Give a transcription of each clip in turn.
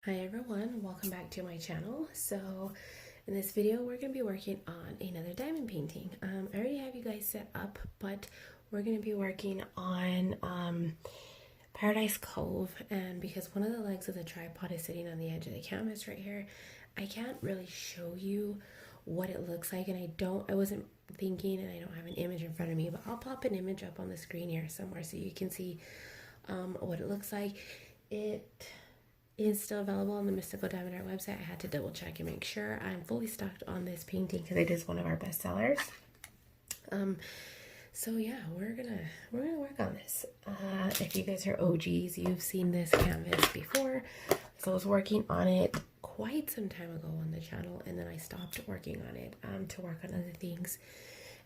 Hi everyone, welcome back to my channel. So in this video we're going to be working on another diamond painting. I already have you guys set up, but we're going to be working on Paradise Cove, and because one of the legs of the tripod is sitting on the edge of the canvas right here, I can't really show you what it looks like, and I wasn't thinking, and I don't have an image in front of me, but I'll pop an image up on the screen here somewhere so you can see what it looks like. It is still available on the Mystical Diamond Art website. I had to double check and make sure. I'm fully stocked on this painting because it is one of our best sellers. So yeah, we're gonna work on this. If you guys are OGs, you've seen this canvas before. So I was working on it quite some time ago on the channel, and then I stopped working on it to work on other things,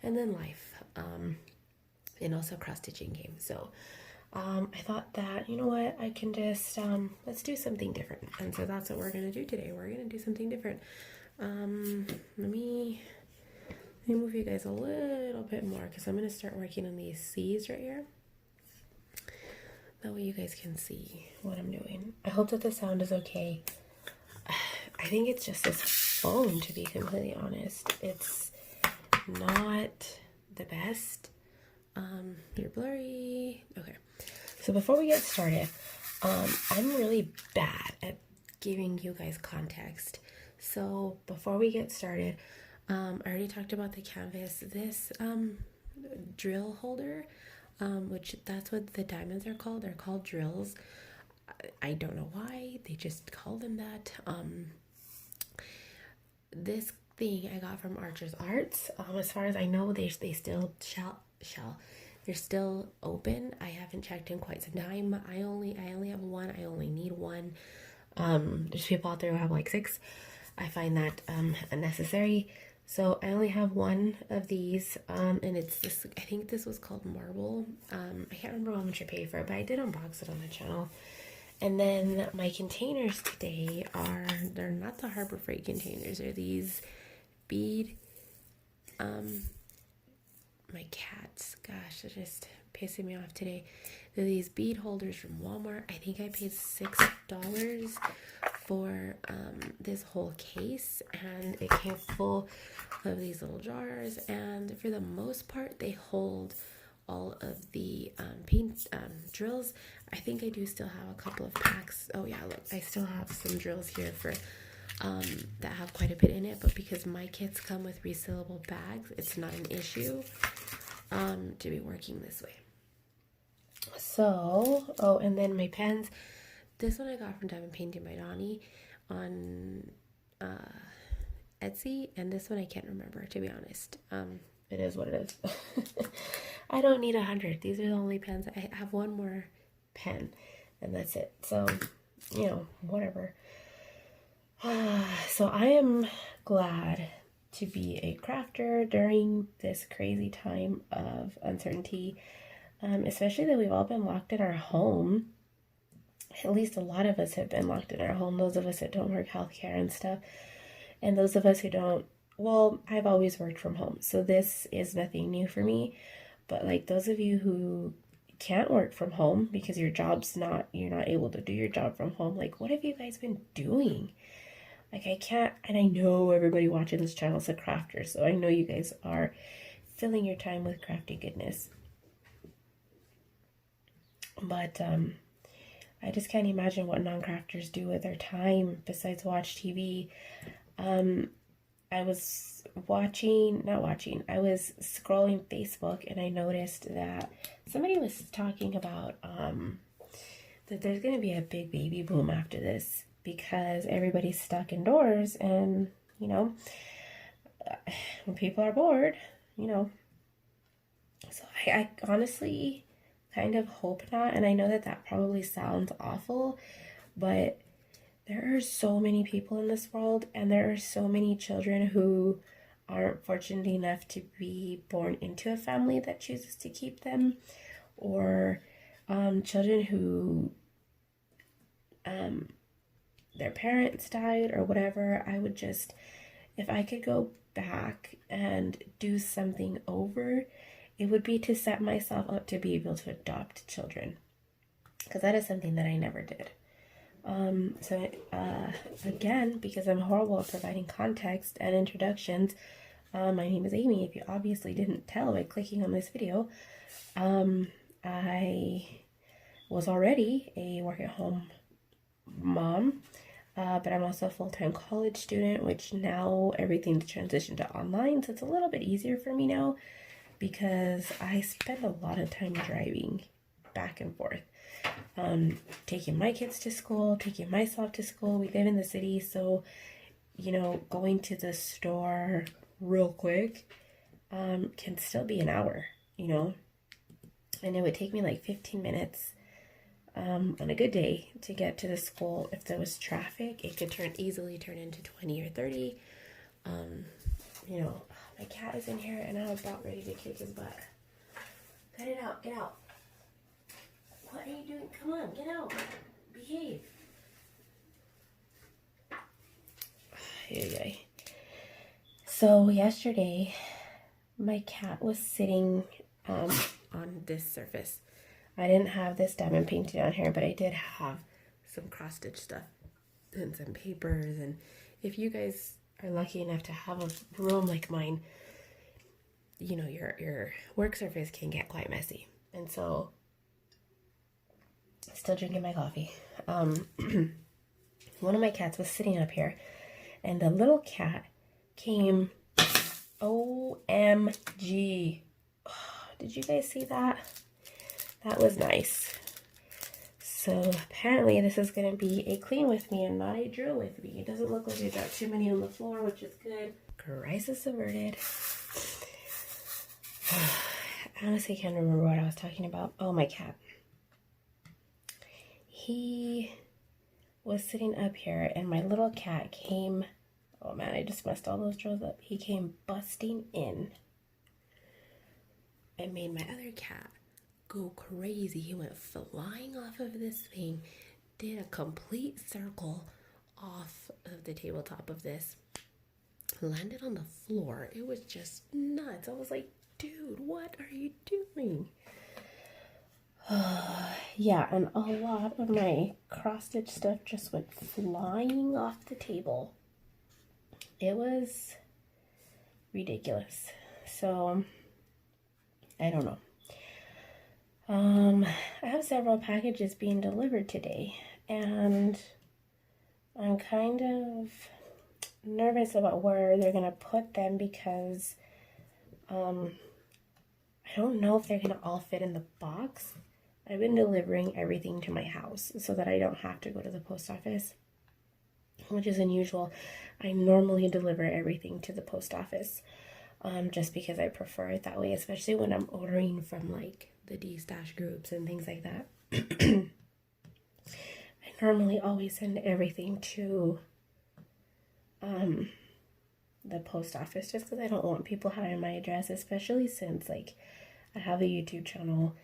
and then life, and also cross stitching came. So I thought that, you know what, I can just, let's do something different. And so that's what we're going to do today. We're going to do something different. Let me move you guys a little bit more because I'm going to start working on these C's right here. That way you guys can see what I'm doing. I hope that the sound is okay. I think it's just this phone, to be completely honest. It's not the best. You're blurry. Okay. So before we get started, I'm really bad at giving you guys context. So before we get started, I already talked about the canvas. This drill holder, which that's what the diamonds are called. They're called drills. I don't know why. They just call them that. This thing I got from Archer's Arts. As far as I know, they still shall. They're still open. I haven't checked in quite some time. I only have one. I only need one. There's people out there who have like 6. I find that unnecessary. So I only have one of these, and it's this. I think this was called Marble. I can't remember how much I paid for it, but I did unbox it on the channel. And then my containers today they're not the Harbor Freight containers. They're these bead, my cats, gosh, they're just pissing me off today. They're these bead holders from Walmart. I think I paid $6 for this whole case, and it came full of these little jars, and for the most part they hold all of the paint drills. I think I do still have a couple of packs. Oh yeah, look, I still have some drills here for that have quite a bit in it, but because my kits come with resealable bags, it's not an issue to be working this way. So, oh, and then my pens. This one I got from Diamond Painting by Donnie on Etsy, and this one I can't remember, to be honest. It is what it is. I don't need 100. These are the only pens. I have one more pen, and that's it. So, you know, whatever. So I am glad to be a crafter during this crazy time of uncertainty, especially that we've all been locked in our home. At least a lot of us have been locked in our home, those of us that don't work healthcare and stuff, and those of us who don't. Well, I've always worked from home, so this is nothing new for me, but like those of you who can't work from home because your job's not, you're not able to do your job from home, like what have you guys been doing? Like I can't, and I know everybody watching this channel is a crafter, so I know you guys are filling your time with crafty goodness. But I just can't imagine what non-crafters do with their time besides watch TV. I was I was scrolling Facebook, and I noticed that somebody was talking about that there's going to be a big baby boom after this, because everybody's stuck indoors, and you know, when people are bored, you know. So I honestly kind of hope not, and I know that that probably sounds awful, but there are so many people in this world, and there are so many children who aren't fortunate enough to be born into a family that chooses to keep them, or children who their parents died or whatever. I would just, if I could go back and do something over, it would be to set myself up to be able to adopt children, because that is something that I never did. Again, because I'm horrible at providing context and introductions, my name is Amy. If you obviously didn't tell by clicking on this video, I was already a work-at-home mom, but I'm also a full-time college student, which now everything's transitioned to online, so it's a little bit easier for me now because I spend a lot of time driving back and forth. Taking my kids to school, taking myself to school. We live in the city, so, you know, going to the store real quick can still be an hour, you know, and it would take me like 15 minutes on a good day to get to the school. If there was traffic, it could easily turn into 20 or 30. You know, my cat is in here and I'm about ready to kick his butt. Cut it out, get out. What are you doing? Come on, get out. Behave. Anyway, so yesterday my cat was sitting on this surface. I didn't have this diamond painted on here, but I did have some cross stitch stuff and some papers. And if you guys are lucky enough to have a room like mine, you know, your work surface can get quite messy. And so, still drinking my coffee. One of my cats was sitting up here, and the little cat came. OMG. Did you guys see that? That was nice. So apparently this is going to be a clean with me and not a drill with me. It doesn't look like I dropped too many on the floor, which is good. Crisis averted. I honestly can't remember what I was talking about. Oh, my cat. He was sitting up here and my little cat came. Oh man, I just messed all those drills up. He came busting in and made my other cat go crazy. He went flying off of this thing, did a complete circle off of the tabletop of this, landed on the floor. It was just nuts. I was like, dude, what are you doing? Yeah, and a lot of my cross-stitch stuff just went flying off the table. It was ridiculous. So, I don't know. I have several packages being delivered today, and I'm kind of nervous about where they're going to put them because I don't know if they're going to all fit in the box. I've been delivering everything to my house so that I don't have to go to the post office, which is unusual. I normally deliver everything to the post office just because I prefer it that way, especially when I'm ordering from like the D-stash groups and things like that. I normally always send everything to the post office just because I don't want people having my address, especially since like I have a YouTube channel.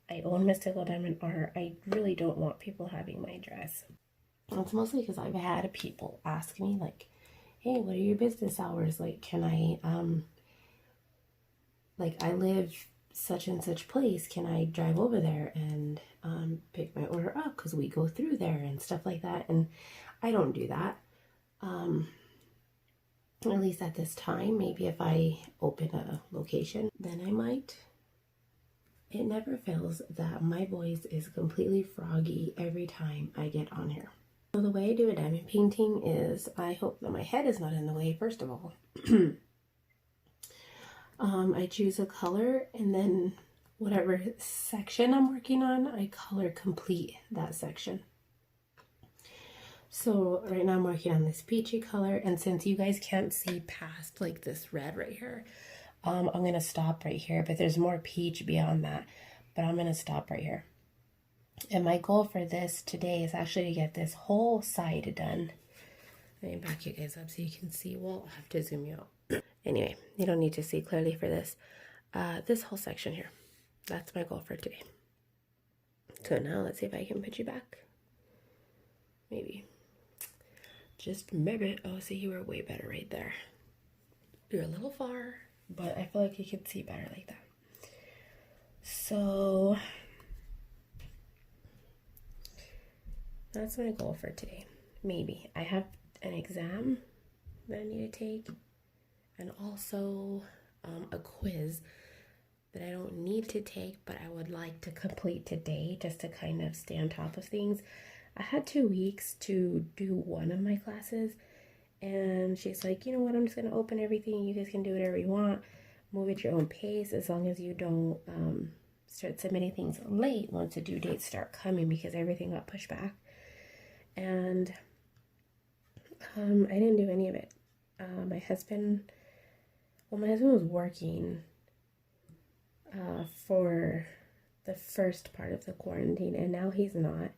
I own Mystical Diamond Art. I really don't want people having my address. It's mostly because I've had people ask me like, hey, what are your business hours? Like, can I, like I live such and such place. Can I drive over there and pick my order up? Because we go through there and stuff like that. And I don't do that. At least at this time. Maybe if I open a location, then I might. It never fails that my voice is completely froggy every time I get on here. So the way I do a diamond painting is I hope that my head is not in the way, first of all. I choose a color and then whatever section I'm working on, I color complete that section. So right now I'm working on this peachy color, and since you guys can't see past like this red right here, I'm going to stop right here, but there's more peach beyond that, but I'm going to stop right here. And my goal for this today is actually to get this whole side done. Let me back you guys up so you can see. Well, I'll have to zoom you out. Anyway, you don't need to see clearly for this. This whole section here. That's my goal for today. So now let's see if I can put you back. Maybe. Just maybe. Oh, see, you were way better right there. You're a little far, but I feel like you can see better like that. So that's my goal for today. Maybe. I have an exam that I need to take, and also a quiz that I don't need to take, but I would like to complete today just to kind of stay on top of things. I had 2 weeks to do one of my classes, and she's like, you know what, I'm just going to open everything. You guys can do whatever you want. Move at your own pace as long as you don't start submitting things late once the due dates start coming, because everything got pushed back. And I didn't do any of it. My husband was working for the first part of the quarantine, and now he's not.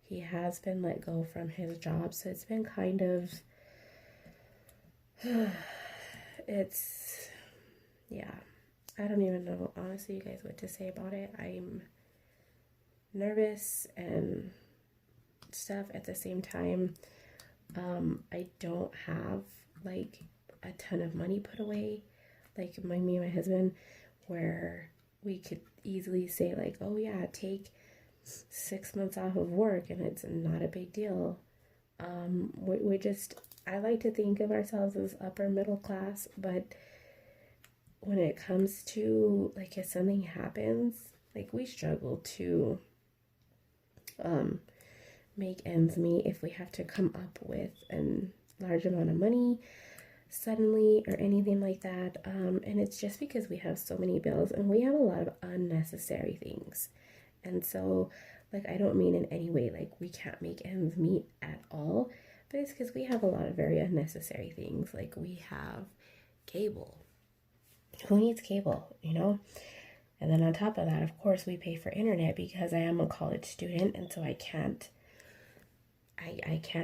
He has been let go from his job, so it's been kind of yeah, I don't even know, honestly, you guys, what to say about it. I'm nervous and stuff at the same time. I don't have like a ton of money put away, like me and my husband, where we could easily say like, oh yeah, take 6 months off of work and it's not a big deal. We just, I like to think of ourselves as upper middle class, but when it comes to like, if something happens, like we struggle to make ends meet if we have to come up with a large amount of money suddenly or anything like that. And it's just because we have so many bills and we have a lot of unnecessary things. And so, like, I don't mean in any way like we can't make ends meet at all, but it's because we have a lot of very unnecessary things. Like, we have cable. Who needs cable, you know? And then on top of that, of course, we pay for internet because I am a college student, and so I can't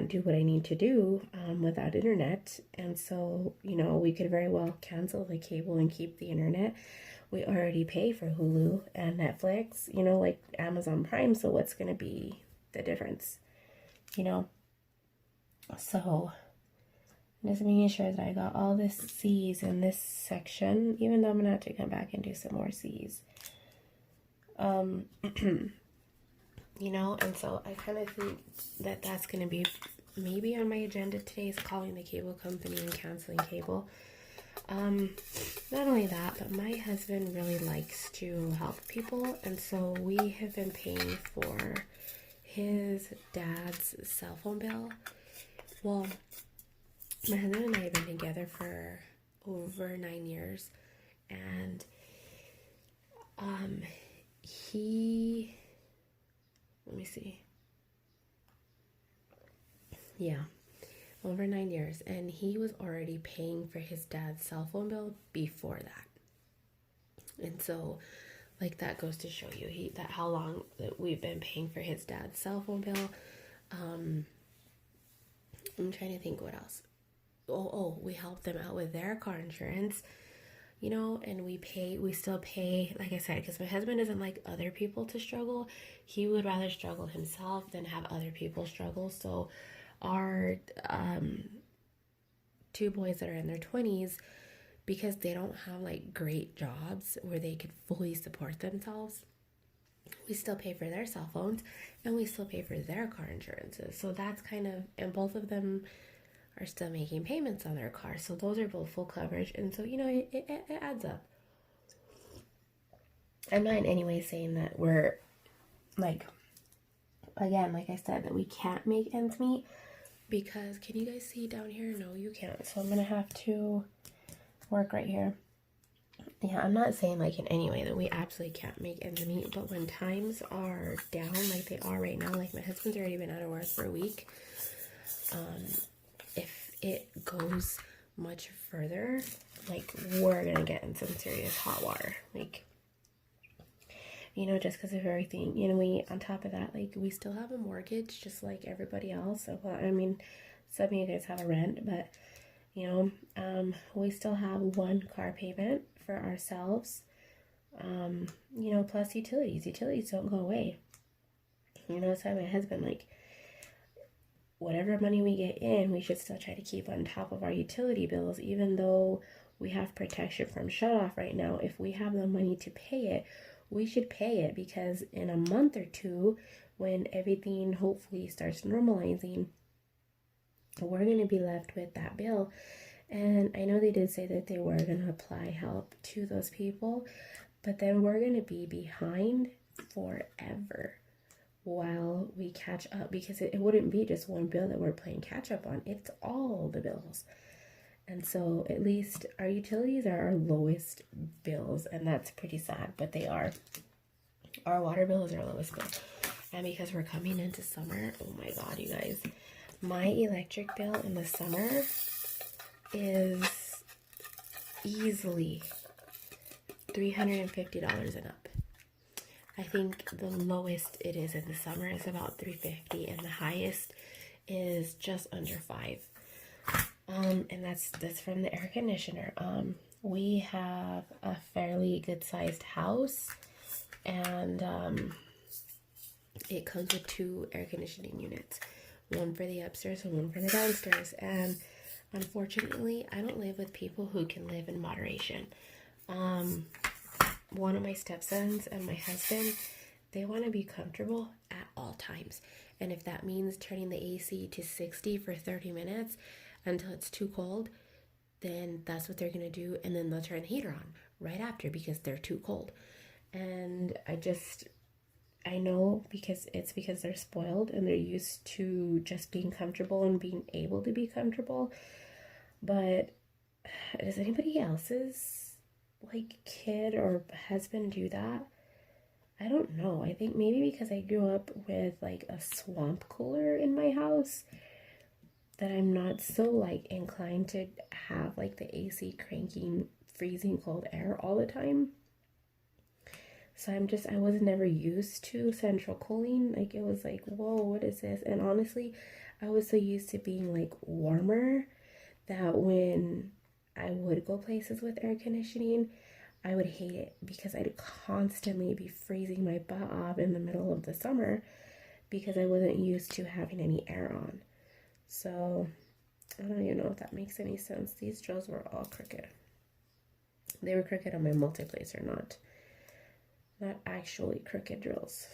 do what I need to do without internet. And so, you know, we could very well cancel the cable and keep the internet. We already pay for Hulu and Netflix, you know, like Amazon Prime. So what's going to be the difference, you know? So just making sure that I got all this C's in this section, even though I'm going to have to come back and do some more C's. You know, and so I kind of think that that's going to be maybe on my agenda today, is calling the cable company and canceling cable. Not only that, but my husband really likes to help people, and so we have been paying for his dad's cell phone bill. Well, my husband and I have been together for over 9 years, and let me see. Yeah, over 9 years, and he was already paying for his dad's cell phone bill before that. And so, like, that goes to show you that how long that we've been paying for his dad's cell phone bill. I'm trying to think what else. We help them out with their car insurance, you know, and we still pay, like I said, because my husband doesn't like other people to struggle. He would rather struggle himself than have other people struggle. So our 2 boys that are in their 20s, because they don't have like great jobs where they could fully support themselves, we still pay for their cell phones and we still pay for their car insurances. So that's kind of, and both of them are still making payments on their car, so those are both full coverage. And so, you know, it adds up. I'm not in any way saying that we're like, again, like I said, that we can't make ends meet, because can you guys see down here? No, you can't. So I'm gonna have to work right here. Yeah, I'm not saying like in any way that we absolutely can't make ends meet, but when times are down like they are right now, like my husband's already been out of work for a week, if it goes much further, like, we're gonna get in some serious hot water, like, you know, just because of everything. You know, we, on top of that, like, we still have a mortgage just like everybody else. So, well, I mean, some of you guys have a rent, but, you know, we still have one car payment for ourselves, you know, plus utilities don't go away, you know. So my husband, like, whatever money we get in, we should still try to keep on top of our utility bills, even though we have protection from shut off right now. If we have the money to pay it, we should pay it, because in a month or two, when everything hopefully starts normalizing, we're going to be left with that bill. And I know they did say that they were going to apply help to those people, but then we're going to be behind forever while we catch up, because it wouldn't be just one bill that we're playing catch up on. It's all the bills. And so at least our utilities are our lowest bills, and that's pretty sad, but they are. Our water bill is our lowest bill. And because we're coming into summer, oh my god, you guys, my electric bill in the summer is easily $350 and up. I think the lowest it is in the summer is about $350, and the highest is just under $5. And that's from the air conditioner. We have a fairly good sized house, and it comes with 2 air conditioning units, one for the upstairs and one for the downstairs. And unfortunately, I don't live with people who can live in moderation. One of my stepsons and my husband, they want to be comfortable at all times. And if that means turning the AC to 60 for 30 minutes until it's too cold, then that's what they're going to do. And then they'll turn the heater on right after because they're too cold. And I know because they're spoiled and they're used to just being comfortable and being able to be comfortable. But does anybody else's kid or husband do that? I don't know. I think maybe because I grew up with a swamp cooler in my house, that I'm not so inclined to have the AC cranking freezing cold air all the time. So I was never used to central cooling. It was whoa, what is this? And honestly, I was so used to being warmer that when I would go places with air conditioning, I would hate it because I'd constantly be freezing my butt off in the middle of the summer because I wasn't used to having any air on. So I don't even know if that makes any sense. These drills were all crooked. They were crooked on my multiplacer, not actually crooked drills.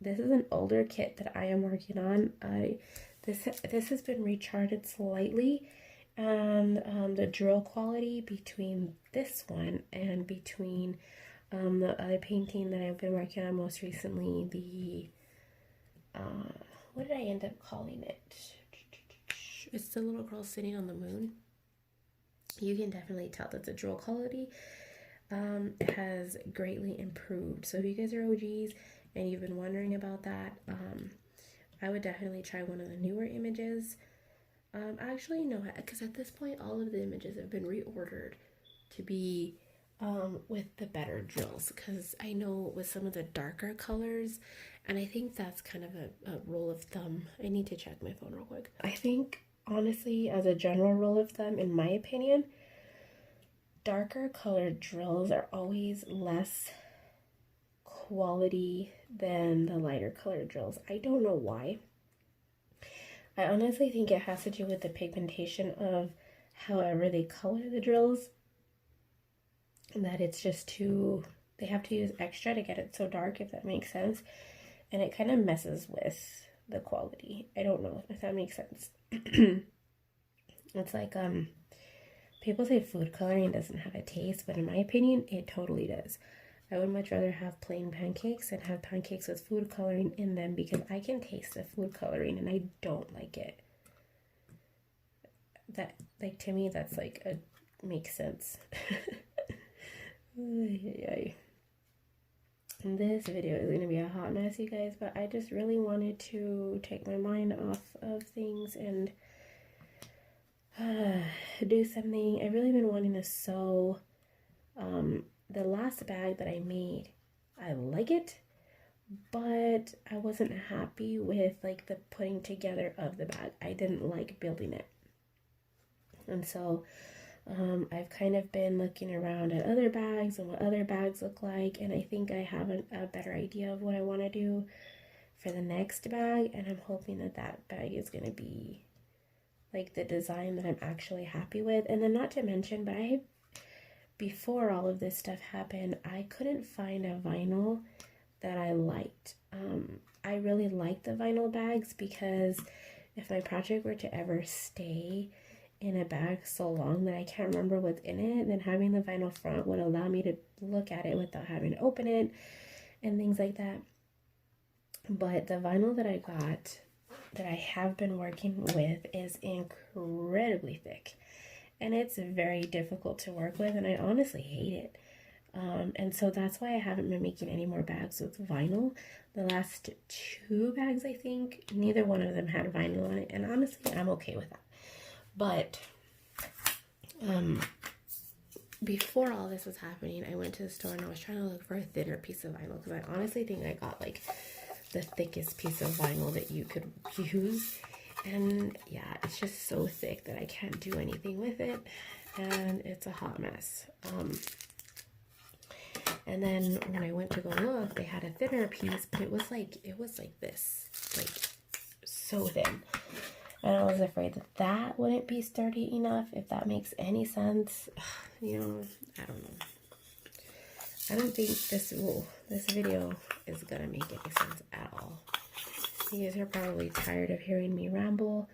This is an older kit that I am working on. This has been recharted slightly, and the drill quality between this one and between the other painting that I've been working on most recently, the what did I end up calling it? It's the little girl sitting on the moon. You can definitely tell that the drill quality has greatly improved. So if you guys are OGs and you've been wondering about that, I would definitely try one of the newer images. Actually, no, because at this point, all of the images have been reordered to be with the better drills. Because I know with some of the darker colors, and I think that's kind of a rule of thumb. I need to check my phone real quick. I think, honestly, as a general rule of thumb, in my opinion, darker colored drills are always less quality than the lighter colored drills. I don't know why. I honestly think it has to do with the pigmentation of however they color the drills, and that it's just they have to use extra to get it so dark, if that makes sense, and it kind of messes with the quality. I don't know if that makes sense. It's people say food coloring doesn't have a taste, but in my opinion, it totally does. I would much rather have plain pancakes than have pancakes with food coloring in them, because I can taste the food coloring and I don't like it. That, to me, that's makes sense. This video is going to be a hot mess, you guys, but I just really wanted to take my mind off of things and do something. I've really been wanting to sew. The last bag that I made, I like it, but I wasn't happy with the putting together of the bag. I didn't like building it. And so I've kind of been looking around at other bags and what other bags look like, and I think I have a better idea of what I want to do for the next bag, and I'm hoping that bag is going to be the design that I'm actually happy with. And then, not to mention, but before all of this stuff happened, I couldn't find a vinyl that I liked. I really liked the vinyl bags because if my project were to ever stay in a bag so long that I can't remember what's in it, then having the vinyl front would allow me to look at it without having to open it and things like that. But the vinyl that I got, that I have been working with, is incredibly thick. And it's very difficult to work with, and I honestly hate it. And so that's why I haven't been making any more bags with vinyl. The last 2 bags, I think, neither one of them had vinyl on it. And honestly, I'm okay with that. But before all this was happening, I went to the store and I was trying to look for a thinner piece of vinyl because I honestly think I got like the thickest piece of vinyl that you could use. And yeah, it's just so thick that I can't do anything with it. And it's a hot mess. And then when I went to go look, they had a thinner piece, but it was like this, like so thin. And I was afraid that that wouldn't be sturdy enough, if that makes any sense. You know, I don't know. I don't think this video is gonna make any sense at all. You guys are probably tired of hearing me ramble.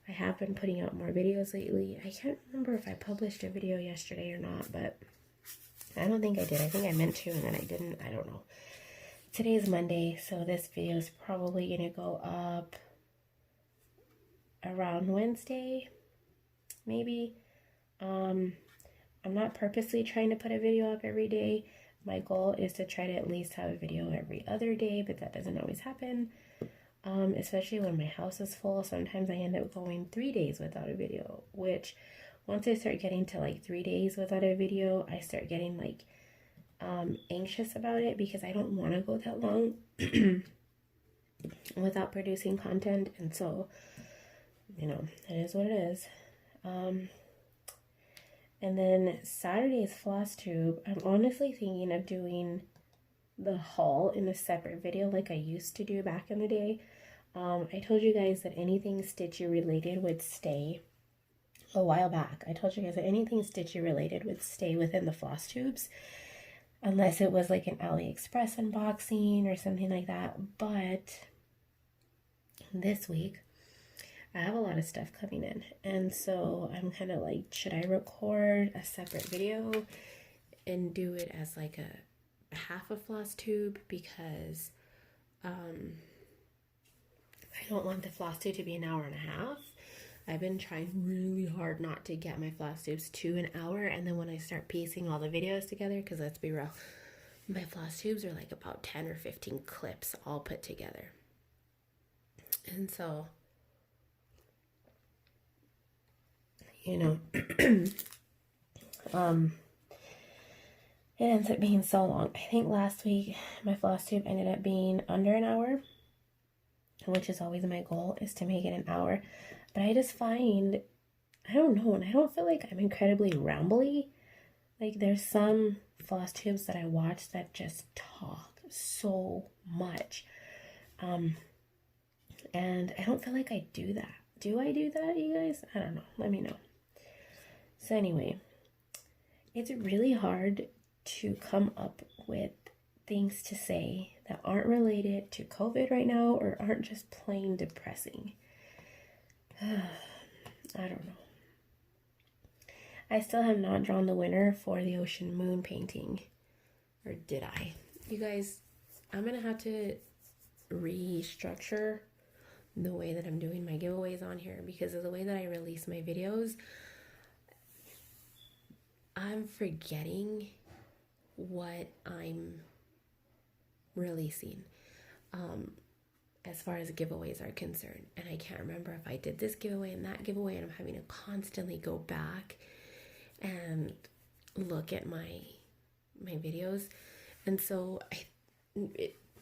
I have been putting out more videos lately. I can't remember if I published a video yesterday or not, but I don't think I did. I think I meant to and then I didn't. I don't know. Today is Monday, so this video is probably going to go up around Wednesday, maybe. I'm not purposely trying to put a video up every day. My goal is to try to at least have a video every other day, but that doesn't always happen. Especially when my house is full. Sometimes I end up going 3 days without a video, which once I start getting to like 3 days without a video, I start getting like anxious about it because I don't want to go that long without producing content. And so, you know, it is what it is. And then Saturday's floss tube, I'm honestly thinking of doing the haul in a separate video like I used to do back in the day. I told you guys that anything Stitchy related would stay a while back. I told you guys that anything Stitchy related would stay within the floss tubes unless it was like an AliExpress unboxing or something like that. But this week I have a lot of stuff coming in, and so I'm kind of like, should I record a separate video and do it as like a half a floss tube, because I don't want the floss tube to be an hour and a half. I've been trying really hard not to get my floss tubes to an hour, and then when I start piecing all the videos together, because let's be real, my floss tubes are like about 10 or 15 clips all put together. And so, you know, it ends up being so long. I think last week my floss tube ended up being under an hour, which is always my goal, is to make it an hour. But I just find, I don't know, and I don't feel like I'm incredibly rambly. Like, there's some floss tubes that I watch that just talk so much. And I don't feel like I do that. Do I do that, you guys? I don't know. Let me know. So anyway, it's really hard to come up with things to say that aren't related to COVID right now or aren't just plain depressing. I don't know. I still have not drawn the winner for the ocean moon painting. Or did I? You guys, I'm going to have to restructure the way that I'm doing my giveaways on here because of the way that I release my videos. I'm forgetting what I'm releasing as far as giveaways are concerned, and I can't remember if I did this giveaway and that giveaway, and I'm having to constantly go back and look at my videos. And so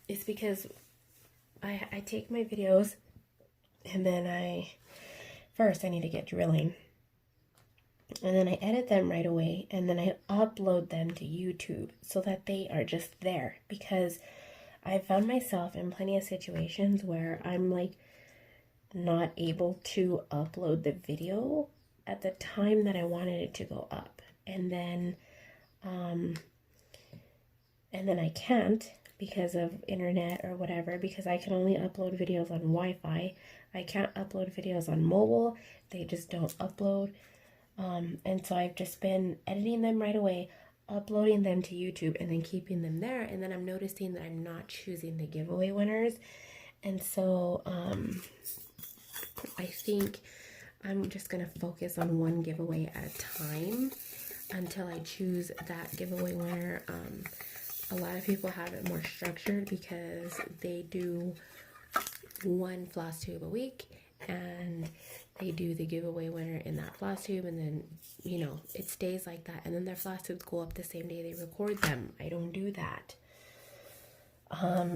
it's because I take my videos and then I need to get drilling. And then I edit them right away, and then I upload them to YouTube so that they are just there, because I found myself in plenty of situations where I'm like not able to upload the video at the time that I wanted it to go up. And then I can't because of internet or whatever, because I can only upload videos on Wi-Fi. I can't upload videos on mobile. They just don't upload. And so I've just been editing them right away, uploading them to YouTube, and then keeping them there. And then I'm noticing that I'm not choosing the giveaway winners. And so I think I'm just going to focus on one giveaway at a time until I choose that giveaway winner. A lot of people have it more structured because they do one floss tube a week, and they do the giveaway winner in that floss tube, and then, you know, it stays like that, and then their floss tubes go up the same day they record them. I don't do that.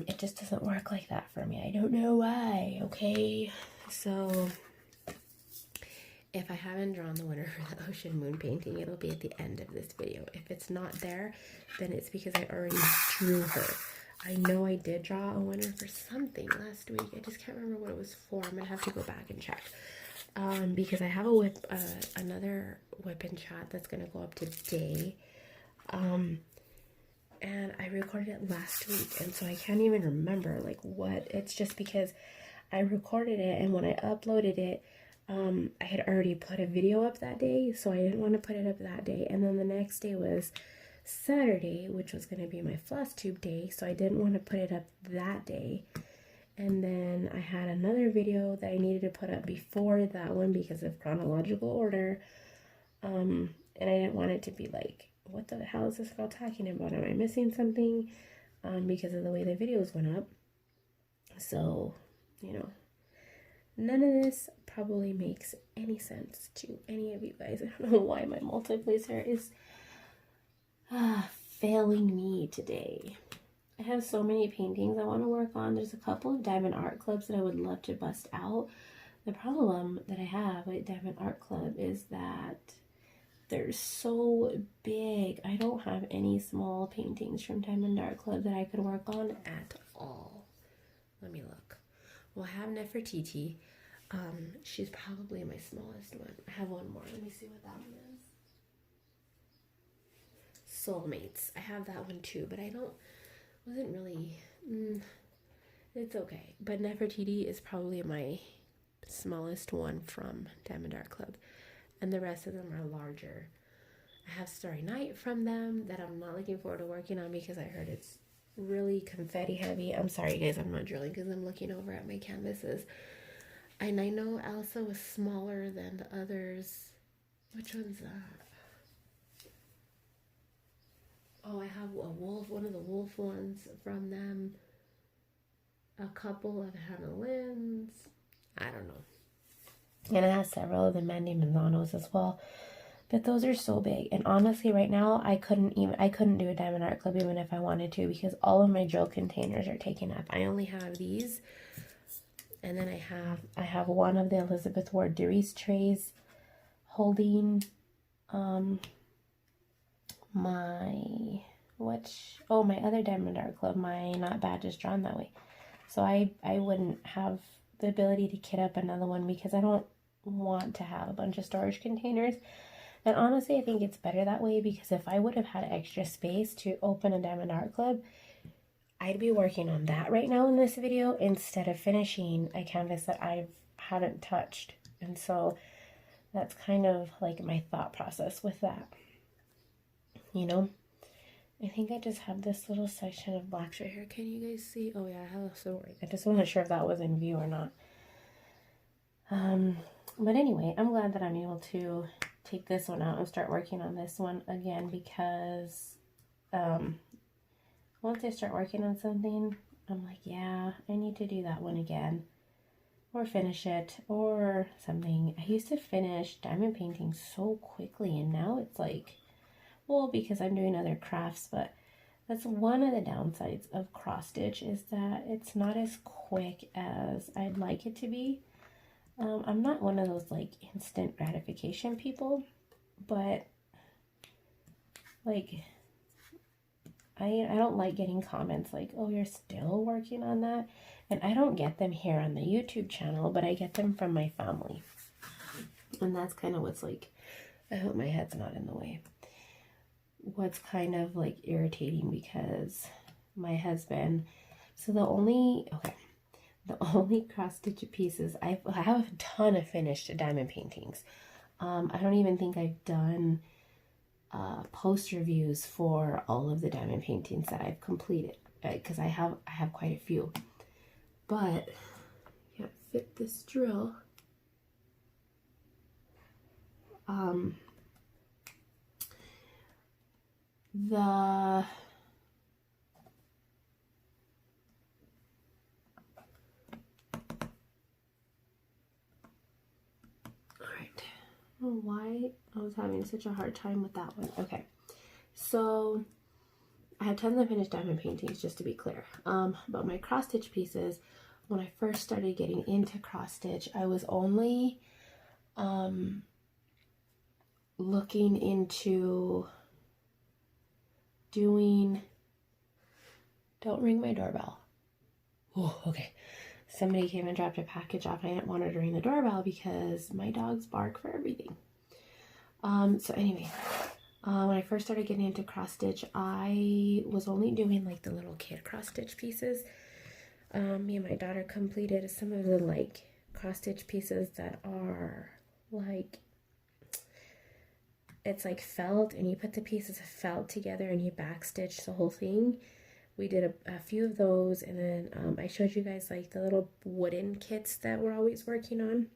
It just doesn't work like that for me. I don't know why, okay? So if I haven't drawn the winner for the ocean moon painting, it'll be at the end of this video. If it's not there, then it's because I already drew her. I know I did draw a winner for something last week. I just can't remember what it was for. I'm gonna have to go back and check. Because I have a WIP, another WIP in chat that's gonna go up today. And I recorded it last week, and so I can't even remember like what. It's just because I recorded it, and when I uploaded it, I had already put a video up that day, so I didn't want to put it up that day. And then the next day was Saturday, which was going to be my floss tube day, so I didn't want to put it up that day. And then I had another video that I needed to put up before that one because of chronological order. And I didn't want it to be like, what the hell is this girl talking about? Am I missing something? Because of the way the videos went up. So, you know, none of this probably makes any sense to any of you guys. I don't know why my multiplacer is failing me today. I have so many paintings I want to work on. There's a couple of diamond art clubs that I would love to bust out. The problem that I have with Diamond Art Club is that they're so big. I don't have any small paintings from Diamond Art Club that I could work on at all. Let me look. Well, I have Nefertiti. She's probably my smallest one. I have one more. Let me see what that one is. Soulmates. I have that one too, but wasn't really, it's okay. But Nefertiti is probably my smallest one from Diamond Art Club. And the rest of them are larger. I have Starry Night from them that I'm not looking forward to working on because I heard it's really confetti heavy. I'm sorry guys, I'm not drilling because I'm looking over at my canvases. And I know Elsa was smaller than the others. Which one's that? Oh, I have a wolf, one of the wolf ones from them. A couple of Hannah Lynn's. I don't know. And I have several of the Mandy Manzanos as well. But those are so big. And honestly, right now, I couldn't do a Diamond Art Club even if I wanted to, because all of my drill containers are taken up. I only have these. And then I have one of the Elizabeth Ward Dries trays holding my other Diamond Art Club, my Not Bad Just Drawn That Way. So I wouldn't have the ability to kit up another one because I don't want to have a bunch of storage containers. And honestly, I think it's better that way, because if I would have had extra space to open a Diamond Art Club, I'd be working on that right now in this video instead of finishing a canvas that I haven't touched. And so that's kind of like my thought process with that. You know, I think I just have this little section of blacks right here. Can you guys see? Oh yeah, I have a sword. I just wasn't sure if that was in view or not. But anyway, I'm glad that I'm able to take this one out and start working on this one again, because once I start working on something, I'm like, yeah, I need to do that one again, or finish it, or something. I used to finish diamond painting so quickly, and now it's like, well, because I'm doing other crafts, but that's one of the downsides of cross stitch, is that it's not as quick as I'd like it to be. I'm not one of those like instant gratification people, but like I don't like getting comments like, oh, you're still working on that. And I don't get them here on the YouTube channel, but I get them from my family. And that's kind of what's like, I hope my head's not in the way. What's kind of like irritating, because my husband. So the only cross stitch pieces, I have a ton of finished diamond paintings. I don't even think I've done post reviews for all of the diamond paintings that I've completed, because I have quite a few. But can't fit this drill. Why I was having such a hard time with that one. Okay, so I have tons of finished diamond paintings, just to be clear. But my cross stitch pieces, when I first started getting into cross stitch, I was only looking into doing. Don't ring my doorbell. Oh, okay. Somebody came and dropped a package off. I didn't want to ring the doorbell because my dogs bark for everything. So anyway, when I first started getting into cross stitch, I was only doing like the little kid cross stitch pieces. Me and my daughter completed some of the like cross stitch pieces that are like, it's like felt, and you put the pieces of felt together and you back stitch the whole thing. We did a few of those, and then I showed you guys like the little wooden kits that we're always working on.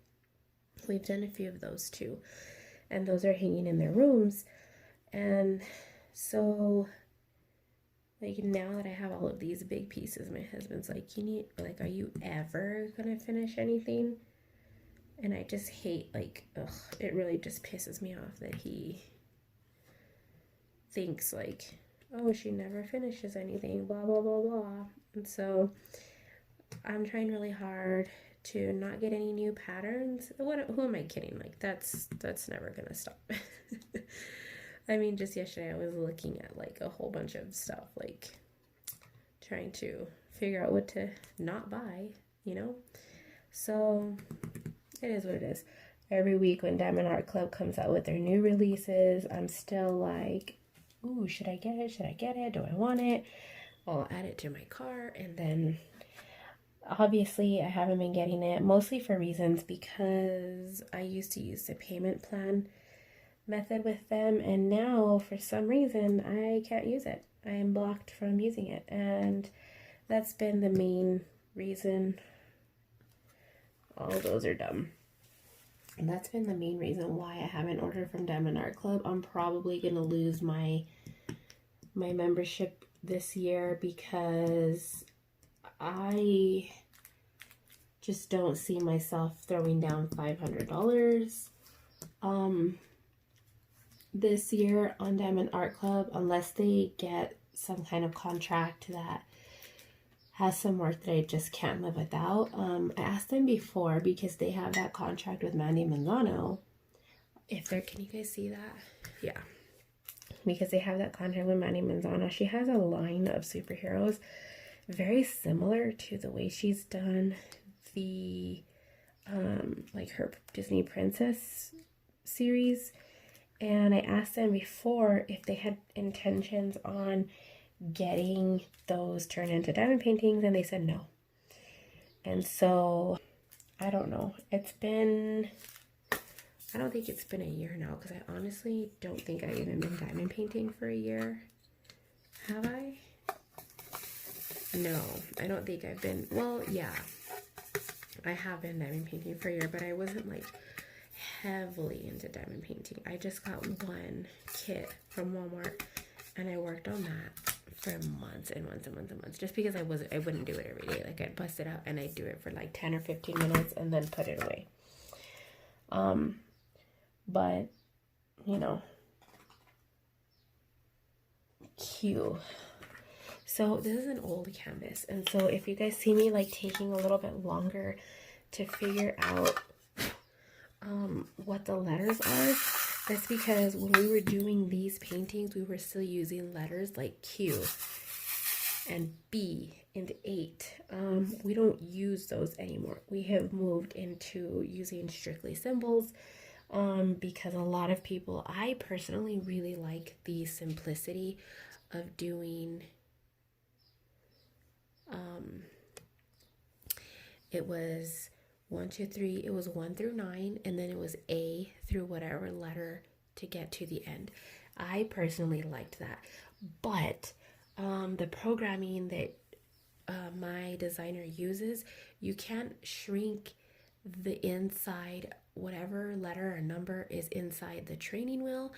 We've done a few of those too, and those are hanging in their rooms. And so like now that I have all of these big pieces, my husband's like, are you ever gonna finish anything? And I just hate, like, it really just pisses me off that he thinks like, oh, she never finishes anything, blah, blah, blah, blah. And so I'm trying really hard to not get any new patterns. Who am I kidding? Like, that's never gonna stop. I mean, just yesterday I was looking at like a whole bunch of stuff, like trying to figure out what to not buy, you know? So it is what it is. Every week when Diamond Art Club comes out with their new releases, I'm still like, ooh, should I get it? Should I get it? Do I want it? I'll add it to my cart. And then obviously I haven't been getting it, mostly for reasons because I used to use the payment plan method with them, and now for some reason I can't use it. I am blocked from using it, and that's been the main reason. All those are dumb. And that's been the main reason why I haven't ordered from Diamond Art Club. I'm probably gonna lose my membership this year because I just don't see myself throwing down $500 this year on Diamond Art Club unless they get some kind of contract that has some work that I just can't live without. I asked them before because they have that contract with Mandy Manzano. Can you guys see that? Yeah. Because they have that contract with Mandy Manzano. She has a line of superheroes very similar to the way she's done the, like her Disney Princess series. And I asked them before if they had intentions on getting those turned into diamond paintings, and they said no. And so I don't know. I don't think it's been a year now, because I honestly don't think I've even been diamond painting for a year. Have I? No, I don't think I've been. Well, yeah, I have been diamond painting for a year, but I wasn't like heavily into diamond painting. I just got one kit from Walmart, and I worked on that for months and months and months and months, just because I wouldn't do it every day. Like, I'd bust it out and I'd do it for like 10 or 15 minutes and then put it away. But you know, cute. So this is an old canvas, and so if you guys see me like taking a little bit longer to figure out what the letters are, that's because when we were doing these paintings, we were still using letters like Q and B and 8. We don't use those anymore. We have moved into using strictly symbols because a lot of people, I personally really like the simplicity of doing It was 1, 2, 3, it was 1 through 9, and then it was A through whatever letter to get to the end. I personally liked that. But the programming that my designer uses, you can't shrink the inside, whatever letter or number is inside the training wheel,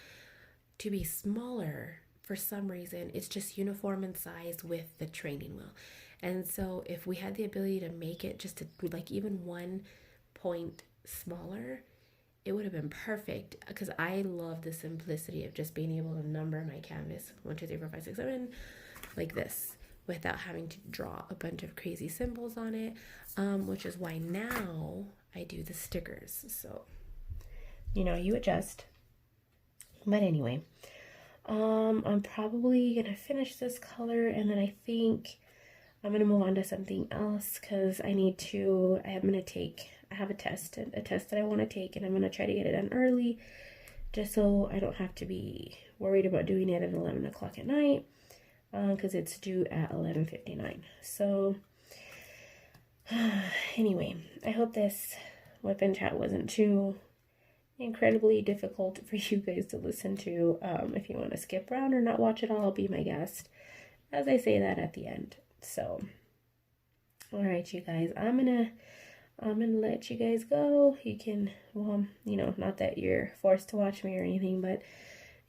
to be smaller. For some reason, it's just uniform in size with the training wheel. And so if we had the ability to make it just to, like, even 1 point smaller, it would have been perfect, because I love the simplicity of just being able to number my canvas 1, 2, 3, 4, 5, 6, 7 like this, without having to draw a bunch of crazy symbols on it, which is why now I do the stickers. So, you know, you adjust. But anyway, I'm probably gonna finish this color, and then I think I'm gonna move on to something else, because I have a test that I want to take, and I'm gonna try to get it done early, just so I don't have to be worried about doing it at 11 o'clock at night, because it's due at 11:59. So anyway, I hope this WIP and chat wasn't too incredibly difficult for you guys to listen to. If you want to skip around or not watch it all, I'll be my guest, as I say that at the end. So, all right, you guys, I'm gonna let you guys go. You can, well, you know, not that you're forced to watch me or anything, but,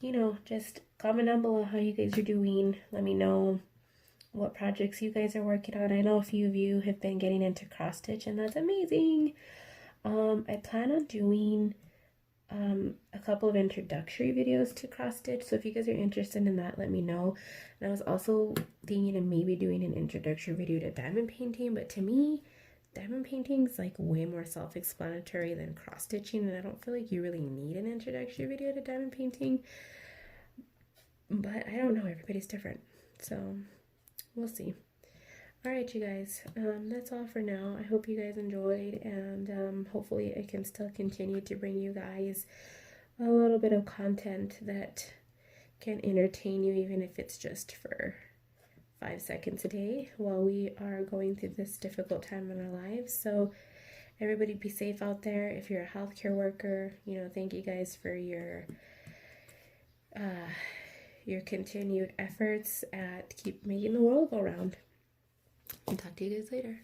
you know, just comment down below how you guys are doing. Let me know what projects you guys are working on. I know a few of you have been getting into cross stitch, and that's amazing. I plan on doing a couple of introductory videos to cross stitch, so if you guys are interested in that, let me know. And I was also thinking of maybe doing an introductory video to diamond painting, but to me, diamond painting is like way more self-explanatory than cross stitching, and I don't feel like you really need an introductory video to diamond painting. But I don't know, everybody's different, so we'll see. All right, you guys, that's all for now. I hope you guys enjoyed, and hopefully I can still continue to bring you guys a little bit of content that can entertain you, even if it's just for 5 seconds a day while we are going through this difficult time in our lives. So everybody be safe out there. If you're a healthcare worker, you know, thank you guys for your continued efforts at keep making the world go round. And talk to you guys later.